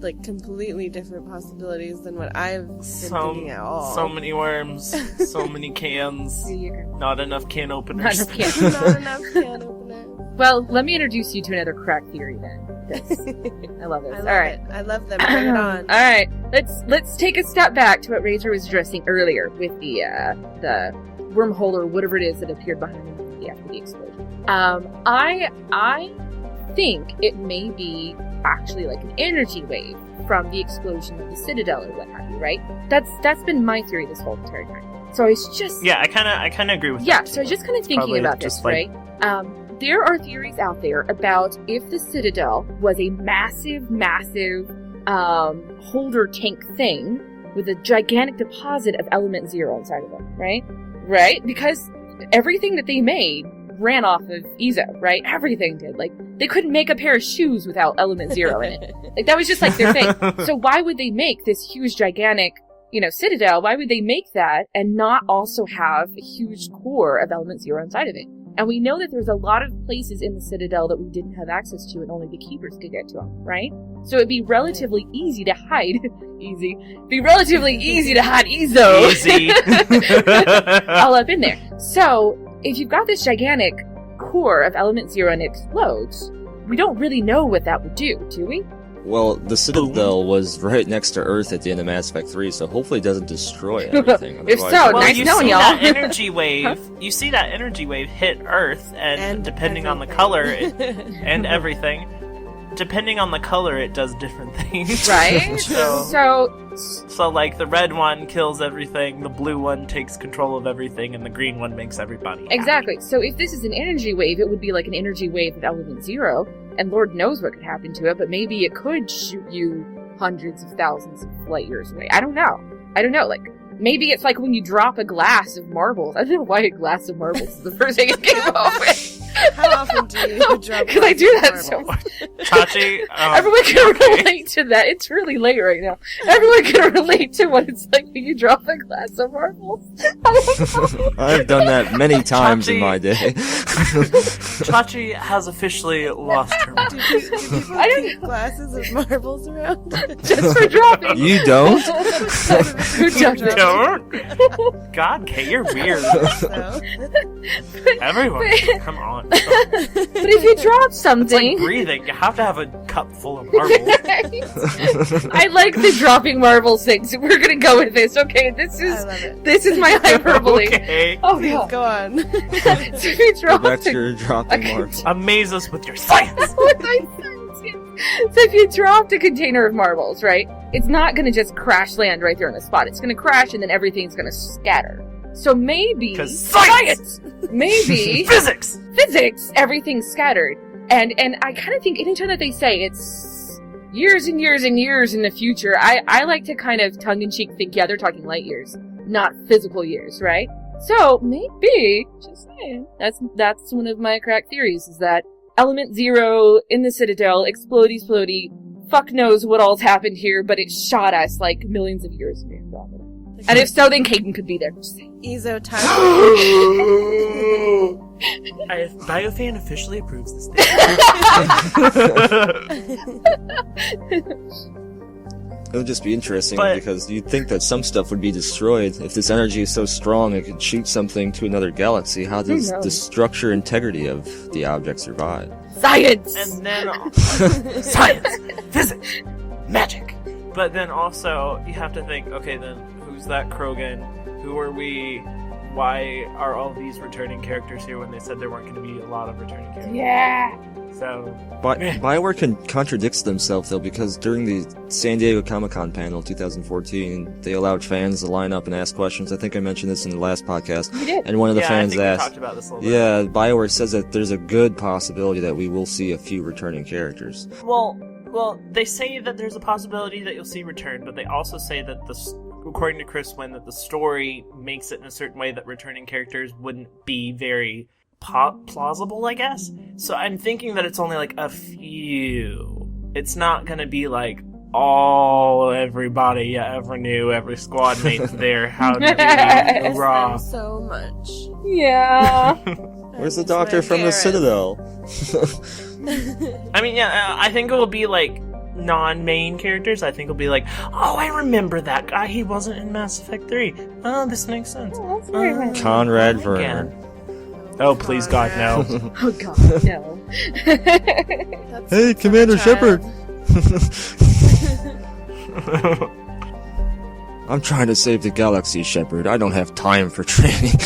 like completely different possibilities than what I've been thinking at all. So many worms, so many cans, not enough can openers. Not enough can. Not enough can openers. Well, let me introduce you to another crack theory then. I love this. All right, I love them. Bring it on. All right, let's take a step back to what Raizer was addressing earlier with the wormhole or whatever it is that appeared behind him after the explosion. I think it may be actually like an energy wave from the explosion of the Citadel or what have you, right? That's been my theory this whole entire time. So I was just I kind of agree with that. Yeah, so I was just kind of thinking about this, right? There are theories out there about if the Citadel was a massive holder tank thing with a gigantic deposit of element 0 inside of it, right? Right? Because everything that they made ran off of EZO, right? Everything did. Like, they couldn't make a pair of shoes without element 0 in it. Like, that was just like their thing. So why would they make this huge, gigantic Citadel, why would they make that and not also have a huge core of Element Zero inside of it? And we know that there's a lot of places in the Citadel that we didn't have access to and only the Keepers could get to them, right? So it'd be relatively easy to hide. Be relatively easy to hide Ezo. Easy. All up in there. So, if you've got this gigantic core of Element Zero and it explodes, we don't really know what that would do we? Well, the Citadel was right next to Earth at the end of Mass Effect 3, so hopefully it doesn't destroy everything. If so, Well, nice you knowing see y'all. that energy wave. You see that energy wave hit Earth, and depending on the color and everything, depending on the color, it does different things. Right? So like the red one kills everything, the blue one takes control of everything, and the green one makes everybody happy. Exactly. So if this is an energy wave, it would be like an energy wave of Element Zero, and Lord knows what could happen to it, but maybe it could shoot you hundreds of thousands of light years away. I don't know. Like, maybe it's like when you drop a glass of marbles. I don't know why a glass of marbles is the first thing it came up with. How often do you drop? Because I do that so much. Chachi, everyone can relate to that. It's really late right now. Everyone can relate to what it's like when you drop a glass of marbles. I've done that many times in my day. Chachi has officially lost her mind. Do people keep glasses of marbles around? Just for dropping. You don't? Who doesn't? Don't? God, Kate, you're weird. So. Everyone, come on. But if you drop It's something... like breathing. You have to have a cup full of marbles. I like the dropping marbles thing, so we're gonna go with this. Okay, this I love it. is my hyperbole. Okay. Oh, Please God. go on. So if you Go drop back to a... your dropping marbles. Amaze us with your science. So if you dropped a container of marbles, right, it's not gonna just crash land right there on the spot. It's gonna crash and then everything's gonna scatter. So maybe... 'Cause science! Maybe... Physics! Everything's scattered. And I kind of think anytime that they say it's years and years and years in the future, I like to kind of tongue-in-cheek think, yeah, they're talking light years, not physical years, right? So maybe, just saying, that's one of my crack theories, is that Element Zero in the Citadel, explodey, fuck knows what all's happened here, but it shot us like millions of years in Andromeda. And if so, then Caden could be there. Just saying. Ezo time. BioFan officially approves this It would just be interesting But- because you'd think that some stuff would be destroyed. If this energy is so strong it could shoot something to another galaxy, how does knows? the structure integrity of the object survive? Science! And then science, physics, magic. But then also you have to think, okay, then who's that Krogan? Who are we? Why are all these returning characters here when they said there weren't going to be a lot of returning characters? Yeah! So BioWare contradicts themselves though, because during the San Diego Comic-Con panel 2014, they allowed fans to line up and ask questions. I think I mentioned this in the last podcast. You did. And one of the yeah, fans I think we asked, talked about this a little bit. yeah, BioWare says that there's a good possibility that we will see a few returning characters. Well, they say that there's a possibility that you'll see return, but they also say that according to Chris Wynn, that the story makes it in a certain way that returning characters wouldn't be very plausible, I guess. So I'm thinking that it's only like a few. It's not gonna be like everybody you ever knew, every squad mate's there. How do you Miss hurrah? them so much. Yeah. Where's the doctor from the Citadel? I mean, yeah, I think it will be like non-main characters. I think it'll be like, oh, I remember that guy. He wasn't in Mass Effect 3. Oh, this makes sense. Oh, that's very nice. Conrad Again. Verner. Oh, please, God, no. Oh, God, no. That's Hey, from Commander a child. Shepard! I'm trying to save the galaxy, Shepard. I don't have time for training.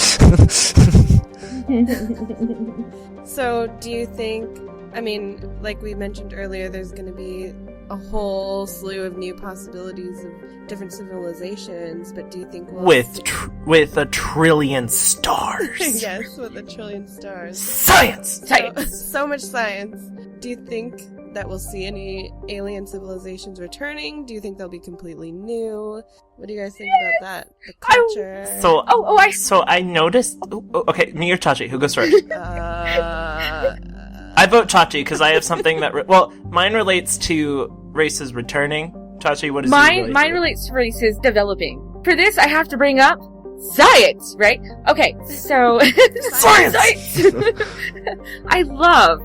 So, do you think, I mean, like we mentioned earlier, there's going to be a whole slew of new possibilities of different civilizations, but do you think we'll with a trillion stars. Yes, with a trillion stars. Science! So much science. Do you think that we'll see any alien civilizations returning? Do you think they'll be completely new? What do you guys think about that? The culture. So I noticed. Okay, me or Chachi? Who goes first? I vote Chachi because I have something that. Mine relates to races returning. Chachi, what is Mine relates to races developing. for this, I have to bring up science, right? Okay, so Science! I love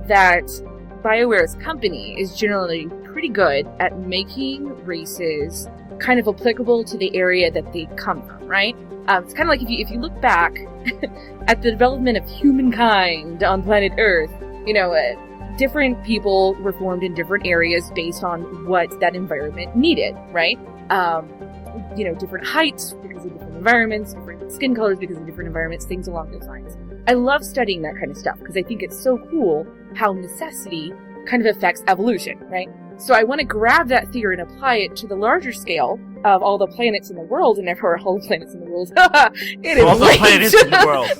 that BioWare's company is generally pretty good at making races kind of applicable to the area that they come from, right? It's kind of like if you look back at the development of humankind on planet Earth, different people were formed in different areas based on what that environment needed, right? Different heights because of different environments, different skin colors because of different environments, things along those lines. I love studying that kind of stuff because I think it's so cool how necessity kind of affects evolution, right? So I want to grab that theory and apply it to the larger scale of all the planets in the world, and therefore all the planets in the world. It is All the planets in the world.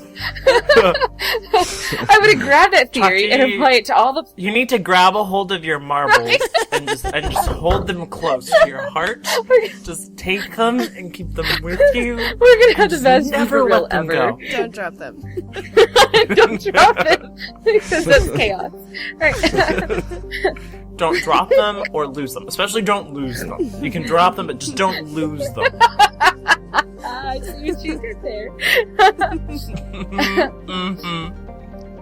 I want to grab that theory and apply it to all the... You need to grab a hold of your marbles and just hold them close to your heart. Just take them and keep them with you. We're going to have the best never real let them ever. go. Don't drop them. Don't drop them, because that's chaos. Right. Don't drop them or lose them. Especially don't lose them. You can drop them, but just don't lose them. I see what you did there.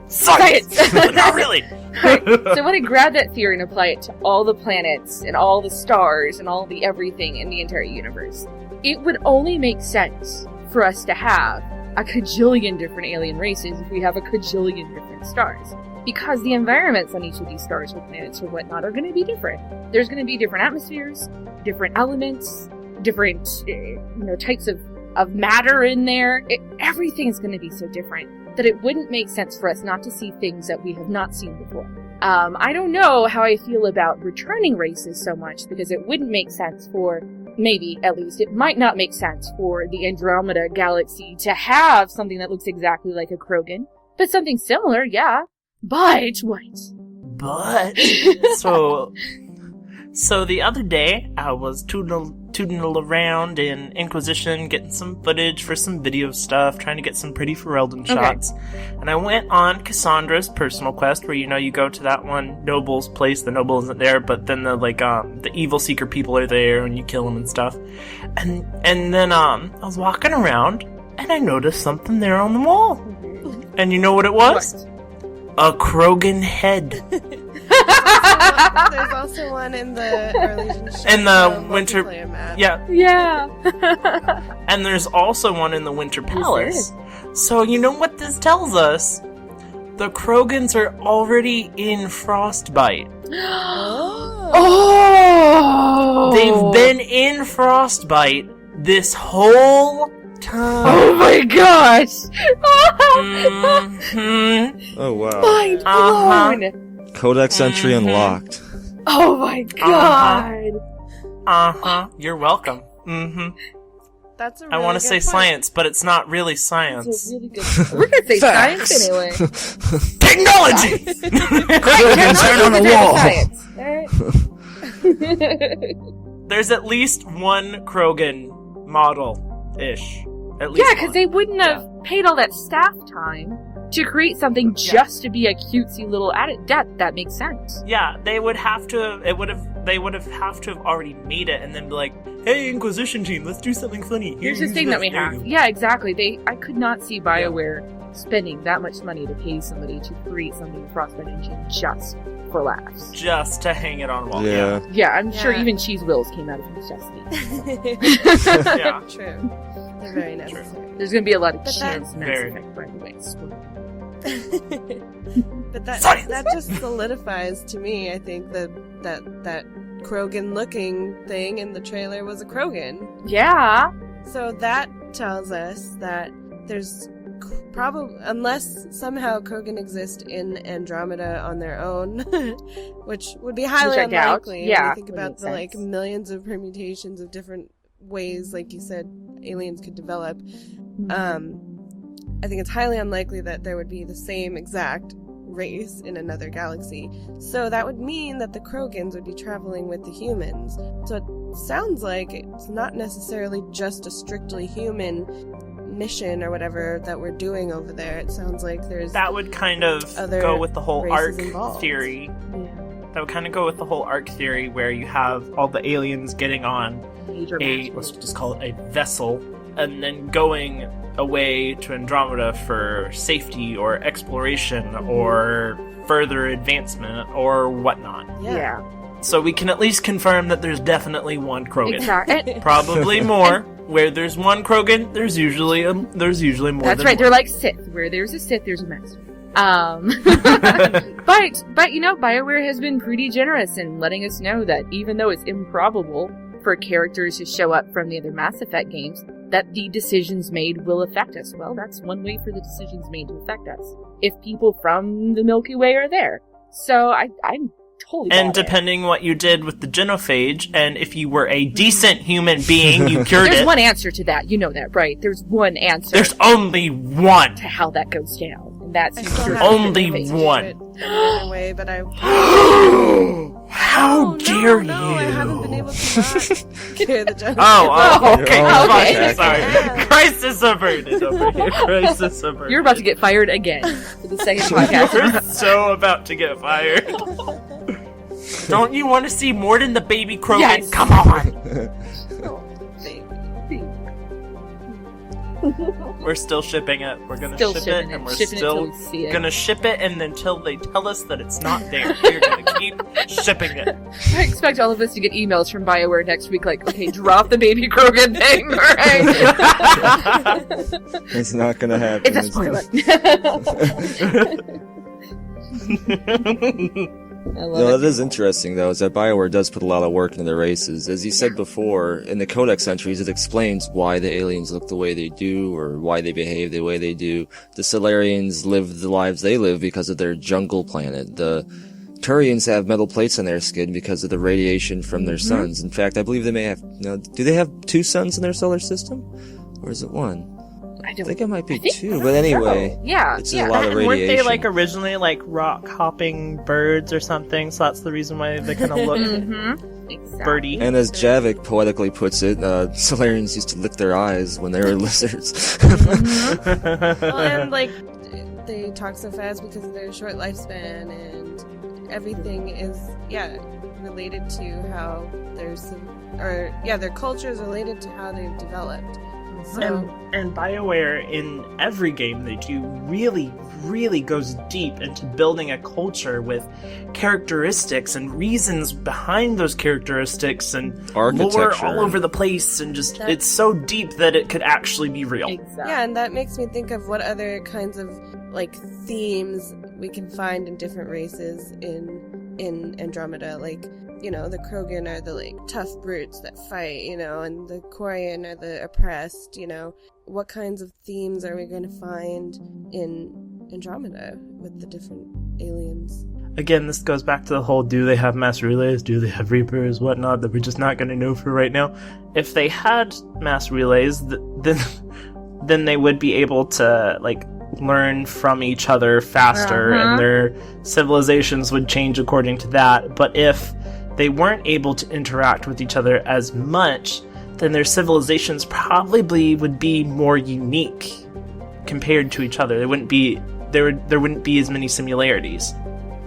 Science! Not really! Right. So I want to grab that theory and apply it to all the planets and all the stars and all the everything in the entire universe. It would only make sense for us to have a cajillion different alien races if we have a cajillion different stars. Because the environments on each of these stars or planets or whatnot are going to be different. There's going to be different atmospheres, different elements, different types of matter in there. Everything's going to be so different that it wouldn't make sense for us not to see things that we have not seen before. I don't know how I feel about returning races so much, because it wouldn't make sense for, maybe at least, it might not make sense for the Andromeda galaxy to have something that looks exactly like a Krogan, but something similar, yeah. But what? But so the other day I was tooting around in Inquisition, getting some footage for some video stuff, trying to get some pretty Ferelden shots. And I went on Cassandra's personal quest, where you go to that one noble's place. The noble isn't there, but then the evil seeker people are there, and you kill them and stuff. And then I was walking around, and I noticed something there on the wall. And you know what it was? What? A Krogan head. There's also one in the early In the winter map. Yeah. Yeah. And there's also one in the Winter Palace. So you know what this tells us? The Krogans are already in Frostbite. Oh! They've been in Frostbite this whole time. Oh my gosh! Mm-hmm. Oh wow. Mind blown! Codex entry unlocked. Oh my god! You're welcome. Mm-hmm. That's a really I want to good say point. science, but it's not really That's science. a really good. We're gonna say Facts. science anyway. Technology! Krogans right on the wall. Science, alright? There's at least one Krogan model-ish. At least Yeah, because one. they wouldn't have paid all that staff time to create something just to be a cutesy little edit. That makes sense. Yeah, they would have to. They would have already made it, and then be like, "Hey, Inquisition team, let's do something funny." Here's the thing that we have. Yeah, exactly. I could not see BioWare spending that much money to pay somebody to create something in Frostbite Engine just for laughs. Just to hang it on a wall. Yeah. Yeah, I'm sure Yeah. even Cheese Wills came out of necessity. Yeah. True. They're very necessary. There's gonna be a lot of But cheese that- in Mass Very. Effect, by the way. But that Science! that just solidifies to me, I think, that Krogan looking thing in the trailer was a Krogan. Yeah. So that tells us that there's probably, unless somehow Krogan exist in Andromeda on their own, which would be highly Which I doubt. unlikely. When Yeah, you think would about make the like sense. millions of permutations of different ways, like you said, aliens could develop. I think it's highly unlikely that there would be the same exact race in another galaxy. So that would mean that the Krogans would be traveling with the humans. So it sounds like it's not necessarily just a strictly human mission or whatever that we're doing over there. It sounds like there's That would kind of Other go with the whole races arc involved. theory. Yeah. That would kind of go with the whole arc theory where you have all the aliens getting on major let's just call it a vessel, and then going away to Andromeda for safety or exploration or further advancement or whatnot. Yeah. So we can at least confirm that there's definitely one Krogan. Exactly. Probably more. Where there's one Krogan, there's usually more. That's than right. one. They're like Sith. Where there's a Sith, there's a master. But you know, BioWare has been pretty generous in letting us know that even though it's improbable for characters to show up from the other Mass Effect games, that the decisions made will affect us. Well, that's one way for the decisions made to affect us. If people from the Milky Way are there. So I'm totally And bought it. depending what you did with the genophage, and if you were a decent human being, you cured There's it. one answer to that. You know that, right? There's one answer There's only one. to how that goes down. And that's I still your haven't only been able to one. do it another way, but I. How Oh, dare no, you? I haven't been able to not cure the joke. Oh, okay, Oh, fine, okay. sorry. Yeah. Crisis averted over here. Crisis averted. You're about to get fired again for the second podcast. You're so about to get fired. Don't you want to see more than the baby Krogan? Yes. Come on. We're still shipping it. We're gonna Still ship it, shipping it. and we're Shipping it till still we see it. gonna ship it, and until they tell us that it's not there, we're gonna keep shipping it. I expect all of us to get emails from BioWare next week like, okay, drop the baby Krogan thing, alright? It's not gonna happen. It's a spoiler. I love No, it. that is interesting, though, is that BioWare does put a lot of work into their races. As you said before, in the Codex entries, it explains why the aliens look the way they do, or why they behave the way they do. The Solarians live the lives they live because of their jungle planet. The Turians have metal plates on their skin because of the radiation from their suns. In fact, I believe they may have... No, do they have 2 suns in their solar system? Or is it 1? I I don't think it might be I think 2, but anyway... Yeah, It's yeah. a lot of And weren't radiation. they like originally like rock hopping birds or something? So that's the reason why they kind of look Mm-hmm. Exactly. birdy. And as Javik poetically puts it, Solarians used to lick their eyes when they were lizards. Well, and like they talk so fast because of their short lifespan, and everything is related to how their their culture is related to how they've developed. So And BioWare in every game they do really goes deep into building a culture with characteristics and reasons behind those characteristics and lore Architecture. all over the place, and just That- it's so deep that it could actually be real. Exactly. yeah, and that makes me think of what other kinds of like themes we can find in different races in Andromeda. Like, you know, the Krogan are the like tough brutes that fight, you know, and the Quarian are the oppressed, you know. What kinds of themes are we going to find in Andromeda with the different aliens? Again, this goes back to the whole, do they have mass relays, do they have reapers, whatnot, that we're just not going to know for right now. If they had mass relays, then they would be able to, like, learn from each other faster, and their civilizations would change according to that. But if they weren't able to interact with each other as much, then their civilizations probably would be more unique compared to each other. There wouldn't be as many similarities.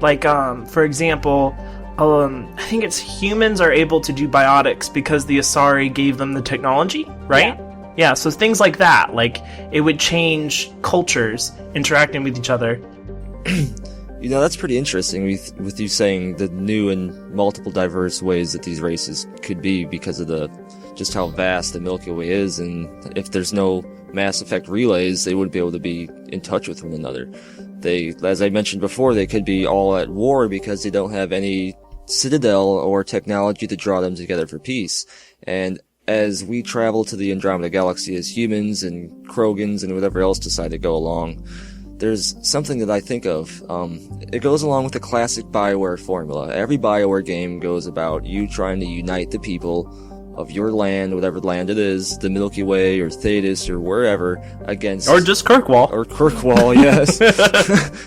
Like, for example, I think it's humans are able to do biotics because the Asari gave them the technology, right? Yeah, so things like that. Like, it would change cultures interacting with each other. You know, that's pretty interesting with you saying the new and multiple diverse ways that these races could be because of just how vast the Milky Way is, and if there's no Mass Effect relays, they wouldn't be able to be in touch with one another. They, as I mentioned before, they could be all at war because they don't have any citadel or technology to draw them together for peace. And as we travel to the Andromeda Galaxy as humans and Krogans and whatever else decide to go along, there's something that I think of. It goes along with the classic BioWare formula. Every BioWare game goes about you trying to unite the people of your land, whatever land it is, the Milky Way or Thetis or wherever, against... Or just Kirkwall. Or Kirkwall, yes.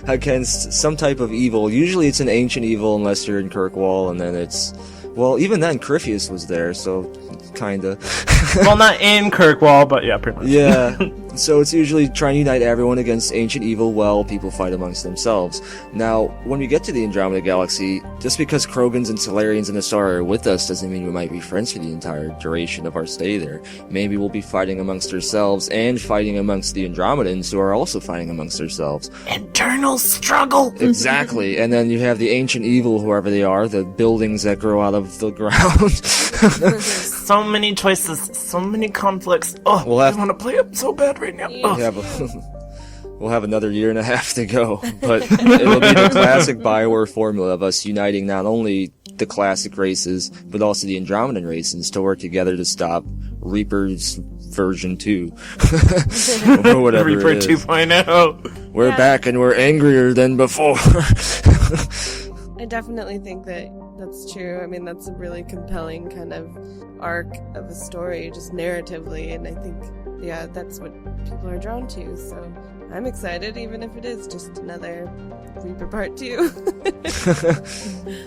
Against some type of evil. Usually it's an ancient evil unless you're in Kirkwall, and then it's... Well, even then, Corypheus was there, so kinda. Well, not in Kirkwall, but yeah, pretty much. Yeah. So it's usually trying to unite everyone against ancient evil while people fight amongst themselves. Now, when we get to the Andromeda Galaxy, just because Krogans and Solarians and Astar are with us doesn't mean we might be friends for the entire duration of our stay there. Maybe we'll be fighting amongst ourselves and fighting amongst the Andromedans who are also fighting amongst ourselves. Internal struggle! Exactly. And then you have the ancient evil, whoever they are, the buildings that grow out of the ground. So many choices, so many conflicts. Oh, I want to play it so bad right now. We'll have another year and a half to go, but it'll be the classic BioWare formula of us uniting not only the classic races, but also the Andromedan races to work together to stop Reaper's version 2. Or whatever Reaper it is. 2.0. We're back and we're angrier than before. I definitely think that that's true. I mean, that's a really compelling kind of arc of a story, just narratively, and I think, yeah, that's what people are drawn to, so I'm excited, even if it is just another Reaper Part 2.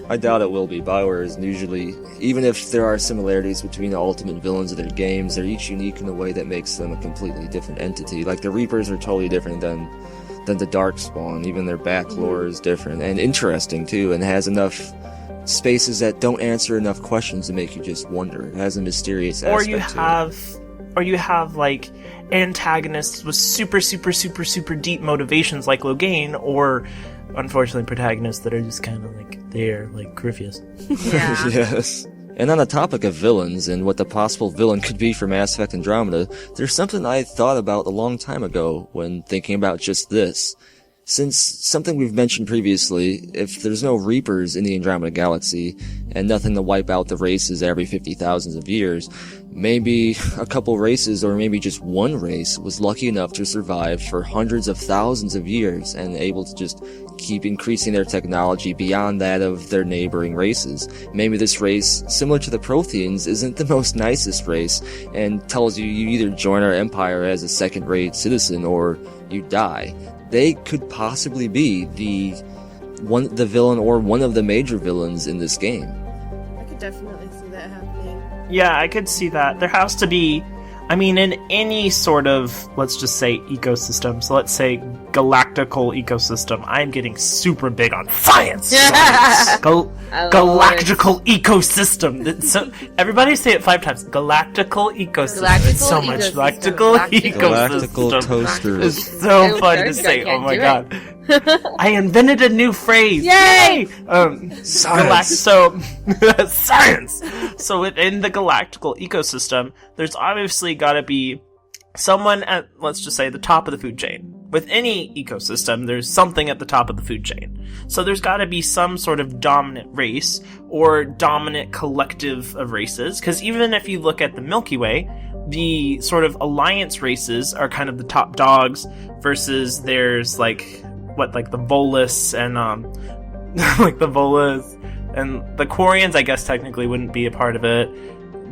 I doubt it will be. BioWare is usually, even if there are similarities between the ultimate villains of their games, they're each unique in a way that makes them a completely different entity. Like, the Reapers are totally different than the Darkspawn. Even their back lore is different and interesting too, and has enough spaces that don't answer enough questions to make you just wonder. It has a mysterious aspect Or you have like antagonists with super deep motivations like Loghain, or unfortunately protagonists that are just kind of like there, like Gryphius. Yeah. Yes. And on the topic of villains and what the possible villain could be for Mass Effect Andromeda, there's something I thought about a long time ago when thinking about just this. Since something we've mentioned previously, if there's no Reapers in the Andromeda Galaxy, and nothing to wipe out the races every 50,000 of years, maybe a couple races, or maybe just one race, was lucky enough to survive for hundreds of thousands of years, and able to just keep increasing their technology beyond that of their neighboring races. Maybe this race, similar to the Protheans, isn't the most nicest race, and tells you either join our empire as a second-rate citizen, or you die. They could possibly be the villain or one of the major villains in this game. I could definitely see that happening. Yeah, I could see that. There has to be, I mean, in any sort of, let's just say, ecosystem, so let's say galactical ecosystem, I'm getting super big on science! Galactical ecosystem! So, everybody say it 5 times. Galactical ecosystem. It's so much. Galactical ecosystem. Toaster. It's so fun to say. Oh my god. I invented a new phrase. Yay! Science. Science! So within the galactical ecosystem, there's obviously gotta be someone at, let's just say, the top of the food chain. With any ecosystem, there's something at the top of the food chain. So there's gotta be some sort of dominant race, or dominant collective of races, because even if you look at the Milky Way, the sort of alliance races are kind of the top dogs, versus there's like the Volus and like the Volus and the Quarians, I guess technically wouldn't be a part of it.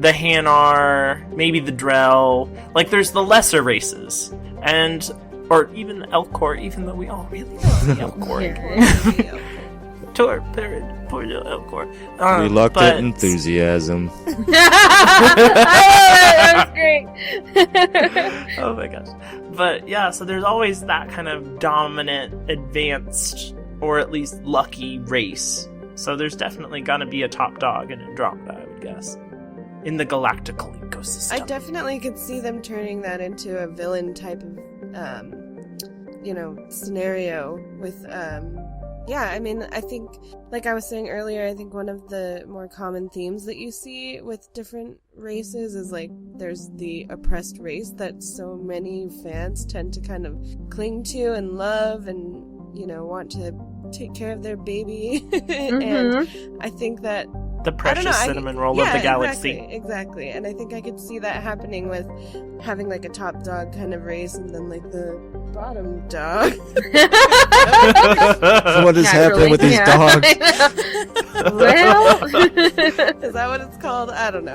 The Hanar, maybe the Drell. Like, there's the lesser races, or even the Elcor, even though we all really love the Elcor. Poor little Elcor. Reluctant enthusiasm. That was great. Oh my gosh. But yeah, so there's always that kind of dominant, advanced, or at least lucky race. So there's definitely gonna be a top dog in Andromeda, I would guess. In the galactical ecosystem. I definitely could see them turning that into a villain type of, scenario with, I mean, I think, like I was saying earlier, I think one of the more common themes that you see with different races is, like, there's the oppressed race that so many fans tend to kind of cling to and love and, want to take care of their baby. And I think that the precious cinnamon roll of the galaxy. Exactly. And I think I could see that happening with having, like, a top dog kind of race and then, like, the bottom dog. What is happening with these dogs? Well, is that what it's called? I don't know.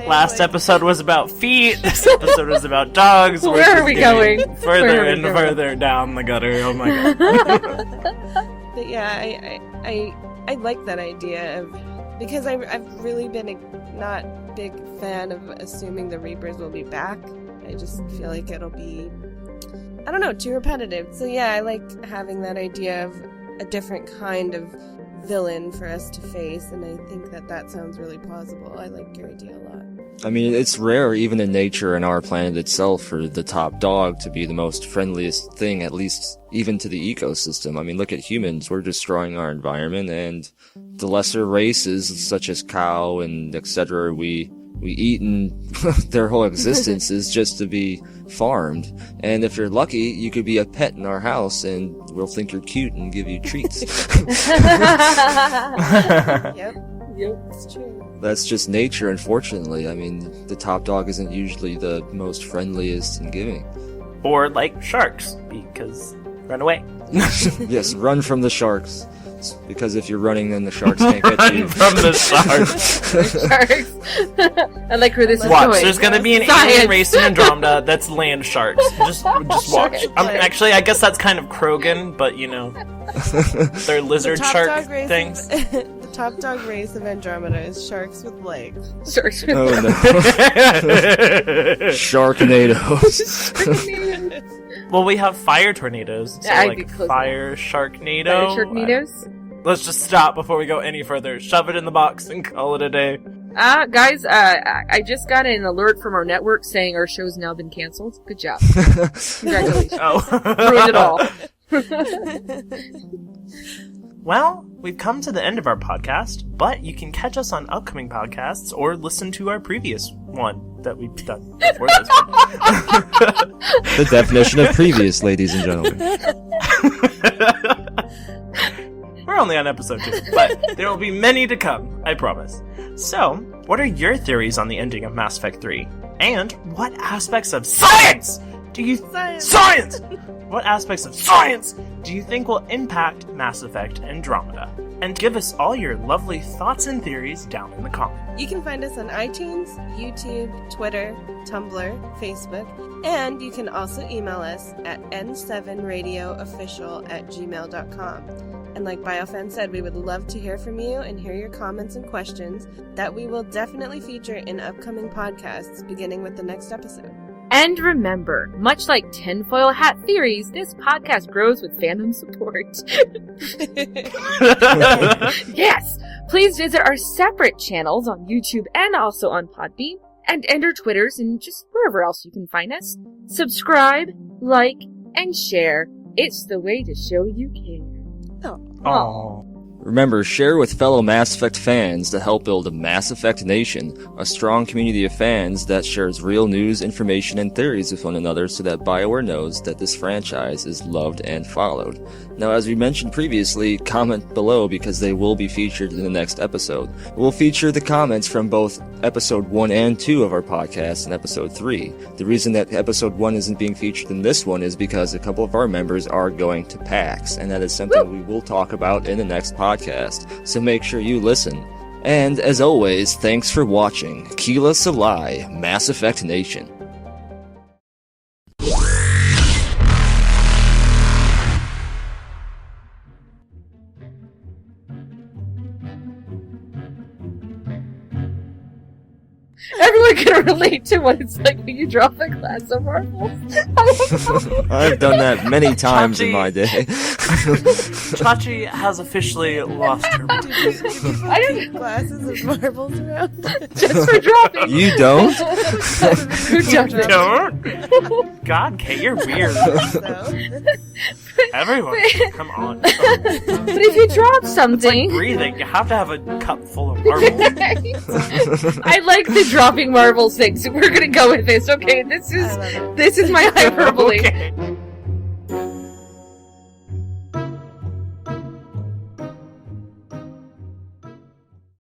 Last episode was about feet. This episode was about dogs. Where are we going? Further and further down the gutter. Oh my god. But yeah, I like that idea of, because I've really been not big fan of assuming the Reapers will be back. I just feel like it'll be, I don't know, too repetitive. So yeah, I like having that idea of a different kind of villain for us to face, and I think that sounds really plausible. I like your idea a lot. I mean, it's rare even in nature and our planet itself for the top dog to be the most friendliest thing, at least even to the ecosystem. I mean, look at humans. We're destroying our environment, and the lesser races, such as cow and etc., we eat, and their whole existence is just to be farmed. And if you're lucky, you could be a pet in our house, and we'll think you're cute and give you treats. Yep, it's true. That's just nature, unfortunately. I mean, the top dog isn't usually the most friendliest in giving. Or like sharks, because run away. Yes, run from the sharks. Because if you're running, then the sharks can't get you. Run from the sharks. Sharks. I like where this is Watch, going. there's gonna be an Science. alien race in Andromeda that's land sharks. Just watch. Actually, I guess that's kind of Krogan, but you know, they're lizard shark things. The top dog race of Andromeda is sharks with legs. Sharks with Oh no. Sharknadoes. Well, we have fire tornadoes, so Yeah, I'd like be close fire sharknado. Sharknadoes? Let's just stop before we go any further. Shove it in the box and call it a day. Guys, I just got an alert from our network saying our show's now been canceled. Good job. Congratulations. Oh. Ruined it all. Well, we've come to the end of our podcast, but you can catch us on upcoming podcasts or listen to our previous one that we've done before this one. The definition of previous, ladies and gentlemen. We're only on episode 2, but there will be many to come, I promise. So, what are your theories on the ending of Mass Effect 3? And what aspects of science do you... Science! What aspects of science do you think will impact Mass Effect Andromeda? And give us all your lovely thoughts and theories down in the comments. You can find us on iTunes, YouTube, Twitter, Tumblr, Facebook, and you can also email us at n7radioofficial@gmail.com. And like BioFan said, we would love to hear from you and hear your comments and questions that we will definitely feature in upcoming podcasts, beginning with the next episode. And remember, much like tinfoil hat theories, this podcast grows with fandom support. Yes! Please visit our separate channels on YouTube and also on Podbean, and our Twitters and just wherever else you can find us. Subscribe, like, and share. It's the way to show you care. Aww. Remember, share with fellow Mass Effect fans to help build a Mass Effect Nation, a strong community of fans that shares real news, information, and theories with one another so that BioWare knows that this franchise is loved and followed. Now, as we mentioned previously, comment below because they will be featured in the next episode. We'll feature the comments from both episode 1 and 2 of our podcast in episode 3. The reason that episode 1 isn't being featured in this one is because a couple of our members are going to PAX, and that is something we will talk about in the next podcast, so make sure you listen. And as always, thanks for watching. Keela Salai, Mass Effect Nation. Everyone can relate to what it's like when you drop a glass of marbles. I've done that many times in Chachi. my day. Chachi has officially lost her mind. I don't Glasses of marbles around. just for dropping. You don't? Who jumped it? Don't? God, Kate, you're weird. So. Everyone, come on. But if you drop something, Breathing, you have to have a cup full of marbles. I like the dropping marbles thing, so we're gonna go with this. Okay, this is my hyperbole. Okay.